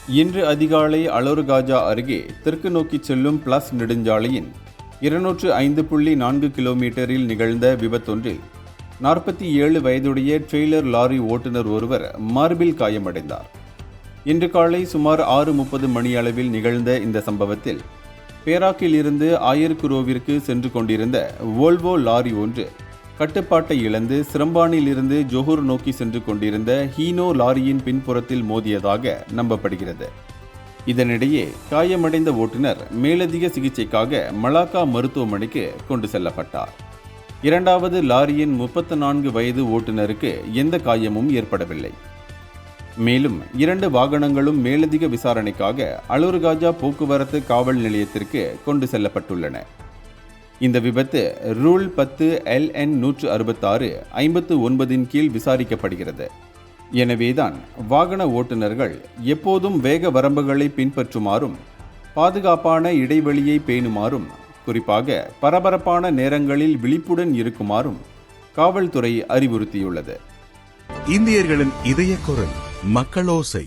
இன்று அதிகாலை அலோர்காஜா அருகே தெற்கு நோக்கி செல்லும் பிளஸ் நெடுஞ்சாலையின் 205.4 கிலோமீட்டரில் நிகழ்ந்த விபத்தொன்றில் 47 வயதுடைய ட்ரெய்லர் லாரி ஓட்டுநர் ஒருவர் மார்பில் காயமடைந்தார். இன்று காலை சுமார் 6:30 மணியளவில் நிகழ்ந்த இந்த சம்பவத்தில் பேராக்கில் இருந்து ஆயர்குரோவிற்கு சென்று கொண்டிருந்த வோல்வோ லாரி ஒன்று கட்டுப்பாட்டை இழந்து சிரம்பானில் இருந்து ஜொஹூர் நோக்கி சென்று கொண்டிருந்த ஹீனோ லாரியின் பின்புறத்தில் மோதியதாக நம்பப்படுகிறது. இதனிடையே காயமடைந்த ஓட்டுநர் மேலதிக சிகிச்சைக்காக மலாக்கா மருத்துவமனைக்கு கொண்டு செல்லப்பட்டார். இரண்டாவது லாரியின் 34 வயது ஓட்டுநருக்கு எந்த காயமும் ஏற்படவில்லை. மேலும் 2 வாகனங்களும் மேலதிக விசாரணைக்காக அலோர்காஜா போக்குவரத்து காவல் நிலையத்திற்கு கொண்டு செல்லப்பட்டுள்ளன. இந்த விபத்து ரூல் 10 LN 166 59 கீழ் விசாரிக்கப்படுகிறது. எனவேதான் வாகன ஓட்டுநர்கள் எப்போதும் வேக வரம்புகளை பின்பற்றுமாறும் பாதுகாப்பான இடைவெளியை பேணுமாறும் குறிப்பாக பரபரப்பான நேரங்களில் விழிப்புடன் இருக்குமாறும் காவல்துறை அறிவுறுத்தியுள்ளது. இந்தியர்களின் இதய குரல் மக்களோசை.